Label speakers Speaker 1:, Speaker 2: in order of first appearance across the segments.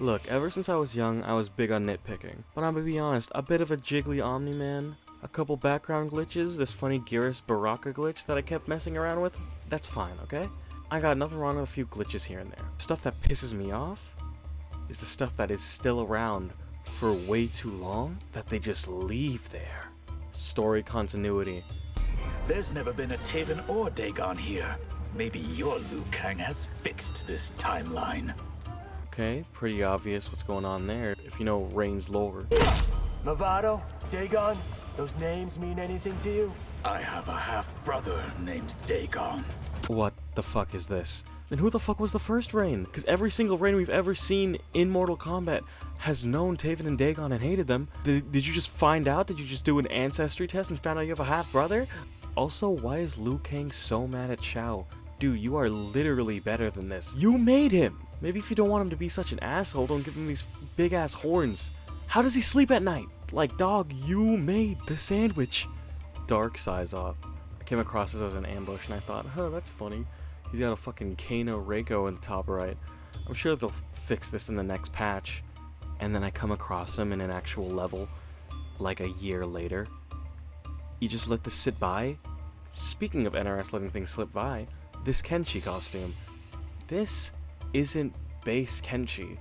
Speaker 1: Look, ever since I was young, I was big on nitpicking. But I'm gonna be honest, a bit of a jiggly Omni-Man, a couple background glitches, this funny Geras Baraka glitch that I kept messing around with, that's fine, okay? I got nothing wrong with a few glitches here and there. Stuff that pisses me off is the stuff that is still around for way too long that they just leave there. Story continuity.
Speaker 2: There's never been a Taven or Dagon here. Maybe your Liu Kang has fixed this timeline.
Speaker 1: Okay, pretty obvious what's going on there, if you know Rain's lore.
Speaker 3: Movado, Dagon, those names mean anything to you?
Speaker 2: I have a half-brother named Dagon.
Speaker 1: What the fuck is this? Then who the fuck was the first Rain? Because every single Rain we've ever seen in Mortal Kombat has known Taven and Dagon and hated them. Did you just find out? Did you just do an ancestry test and found out you have a half-brother? Also, why is Liu Kang so mad at Shao? Dude, you are literally better than this. You made him! Maybe if you don't want him to be such an asshole, don't give him these big-ass horns. How does he sleep at night? Like, dog, you made the sandwich. Dark Size Off. I came across this as an ambush and I thought, huh, that's funny. He's got a fucking Kano Reiko in the top right. I'm sure they'll fix this in the next patch. And then I come across him in an actual level, like a year later. You just let this sit by? Speaking of NRS letting things slip by, this Kenshi costume. This isn't base Kenshi.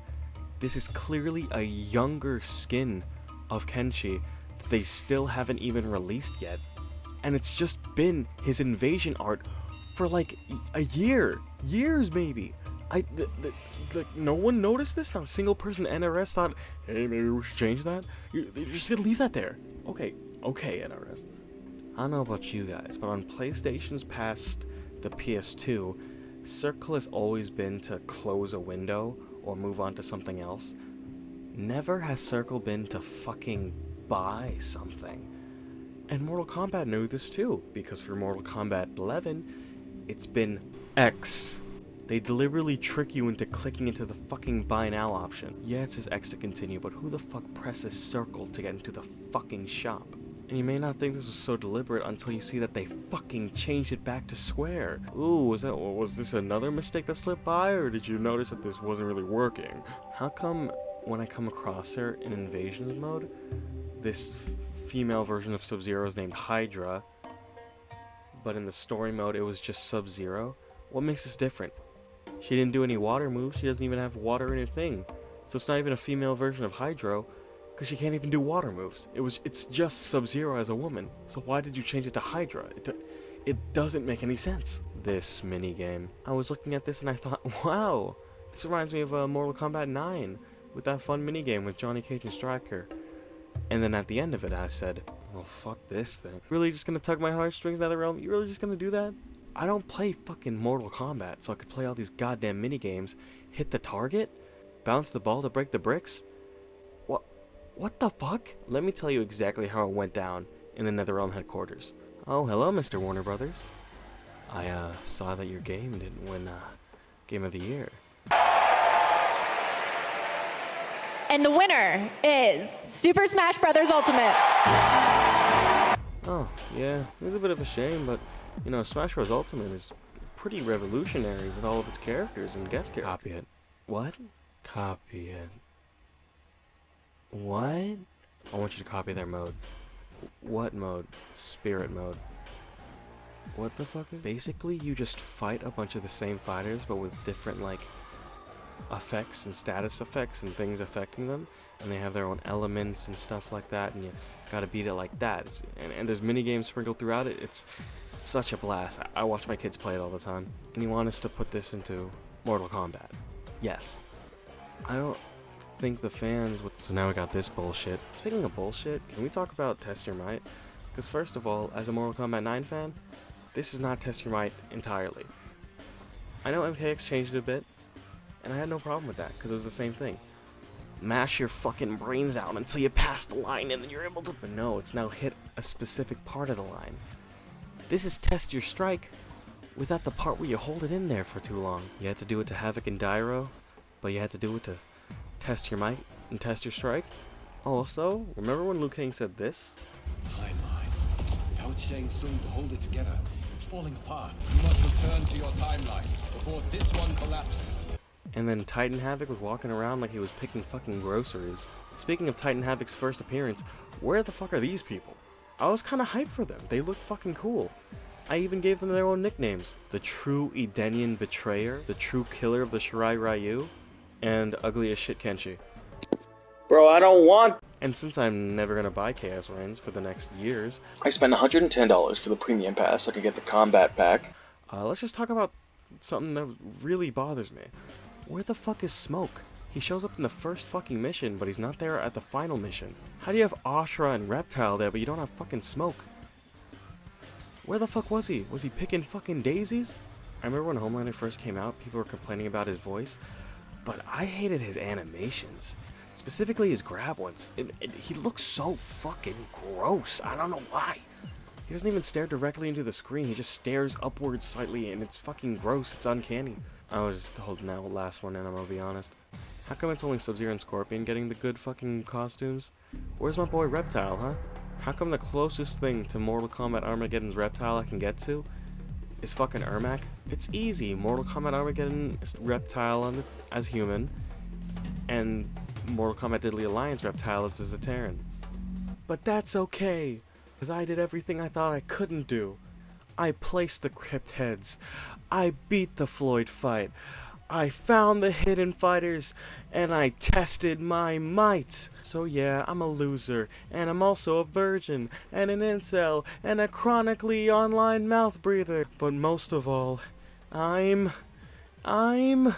Speaker 1: This is clearly a younger skin of Kenshi that they still haven't even released yet. And it's just been his invasion art for like a year. Years maybe. No one noticed this? Not a single person at NRS thought, hey, maybe we should change that? You're just gonna leave that there. Okay, NRS. I don't know about you guys, but on PlayStations past the PS2, Circle has always been to close a window or move on to something else. Never has Circle been to fucking buy something. And Mortal Kombat knew this too, because for Mortal Kombat 11, it's been X. They deliberately trick you into clicking into the fucking buy now option. Yeah, it says X to continue, but who the fuck presses Circle to get into the fucking shop? And you may not think this was so deliberate until you see that they fucking changed it back to square. Ooh, was this another mistake that slipped by, or did you notice that this wasn't really working? How come when I come across her in Invasions mode, this female version of Sub-Zero is named Hydra, but in the story mode it was just Sub-Zero? What makes this different? She didn't do any water moves, she doesn't even have water in her thing. So it's not even a female version of Hydro, because she can't even do water moves. It's just Sub-Zero as a woman. So why did you change it to Hydra? It doesn't make any sense. This minigame. I was looking at this and I thought, wow, this reminds me of Mortal Kombat 9 with that fun minigame with Johnny Cage and Stryker. And then at the end of it I said, well, fuck this thing. Really just gonna tug my heartstrings NetherRealm? You really just gonna do that? I don't play fucking Mortal Kombat so I could play all these goddamn minigames, hit the target, bounce the ball to break the bricks. What the fuck? Let me tell you exactly how it went down in the NetherRealm headquarters. Oh, hello, Mr. Warner Brothers. I saw that your game didn't win Game of the Year.
Speaker 4: And the winner is Super Smash Bros. Ultimate.
Speaker 1: Oh, yeah, it was a bit of a shame, but, you know, Smash Bros. Ultimate is pretty revolutionary with all of its characters and guest characters. Copy it. What? Copy it. What? I want you to copy their mode. What mode? Spirit mode. What the fuck? Basically, you just fight a bunch of the same fighters, but with different, like, effects and status effects and things affecting them. And they have their own elements and stuff like that, and you gotta beat it like that. And there's minigames sprinkled throughout it. It's such a blast. I watch my kids play it all the time. And you want us to put this into Mortal Kombat? Yes. I don't think the fans would. So now we got this bullshit. Speaking of bullshit, can we talk about Test Your Might? Because first of all, as a Mortal Kombat 9 fan, this is not Test Your Might entirely. I know MKX changed it a bit, and I had no problem with that, because it was the same thing. Mash your fucking brains out until you pass the line and then you're able to. But no, it's now hit a specific part of the line. This is Test Your Strike without the part where you hold it in there for too long. You had to do it to Havoc and Dairo, but you had to do it to Test Your Might and Test Your Strike. Also, remember when Liu Kang said this?
Speaker 5: Timeline. Without Shang Tsung to hold it together, it's falling apart. You must return to your timeline before this one collapses.
Speaker 1: And then Titan Havoc was walking around like he was picking fucking groceries. Speaking of Titan Havoc's first appearance, where the fuck are these people? I was kinda hyped for them. They looked fucking cool. I even gave them their own nicknames. The True Edenian Betrayer, the True Killer of the Shirai Ryu, and Ugly as Shit Kenshi.
Speaker 6: Bro, I don't want...
Speaker 1: And since I'm never gonna buy Chaos Reigns for the next years,
Speaker 6: I spent $110 for the premium pass so I could get the Kombat pack.
Speaker 1: let's just talk about something that really bothers me. Where the fuck is Smoke? He shows up in the first fucking mission, but he's not there at the final mission. How do you have Ashra and Reptile there, but you don't have fucking Smoke? Where the fuck was he? Was he picking fucking daisies? I remember when Homelander first came out, people were complaining about his voice, but I hated his animations. Specifically his grab ones. He looks so fucking gross. I don't know why. He doesn't even stare directly into the screen. He just stares upwards slightly, and it's fucking gross. It's uncanny. I was just holding that last one in, I'm gonna be honest. How come it's only Sub-Zero and Scorpion getting the good fucking costumes? Where's my boy Reptile, huh? How come the closest thing to Mortal Kombat Armageddon's Reptile I can get to is fucking Ermac? It's easy. Mortal Kombat Armageddon is Reptile as human, and Mortal Kombat Deadly Alliance Reptile is the Zaterran. But that's okay, because I did everything I thought I couldn't do. I placed the Crypt Heads. I beat the Floyd fight. I found the hidden fighters, and I tested my might. So yeah, I'm a loser, and I'm also a virgin, and an incel, and a chronically online mouth breather. But most of all, I'm...
Speaker 7: I'm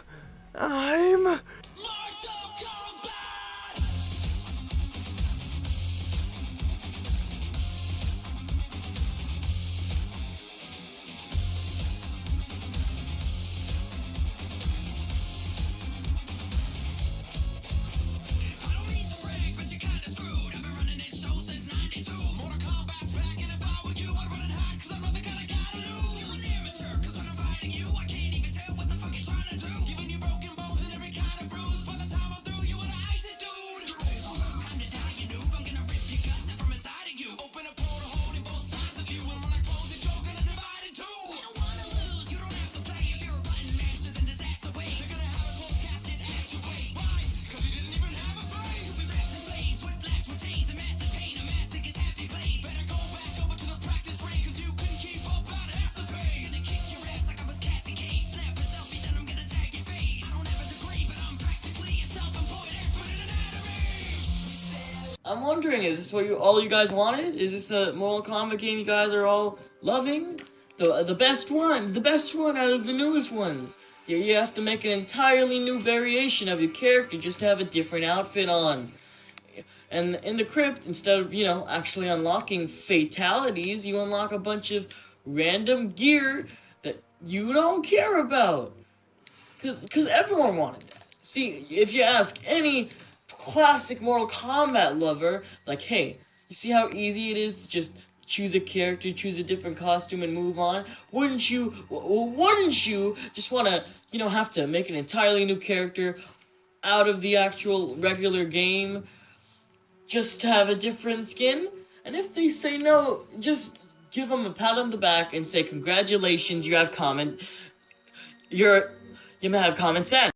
Speaker 7: wondering, is this what all you guys wanted? Is this the Mortal Kombat game you guys are all loving? The best one out of the newest ones. You have to make an entirely new variation of your character just to have a different outfit on. And in the crypt, instead of, actually unlocking fatalities, you unlock a bunch of random gear that you don't care about. Because everyone wanted that. See, if you ask any classic Mortal Kombat lover, like, hey, you see how easy it is to just choose a character, choose a different costume, and move on? Wouldn't you just want to, have to make an entirely new character out of the actual regular game just to have a different skin? And if they say no, just give them a pat on the back and say, congratulations, you have common sense.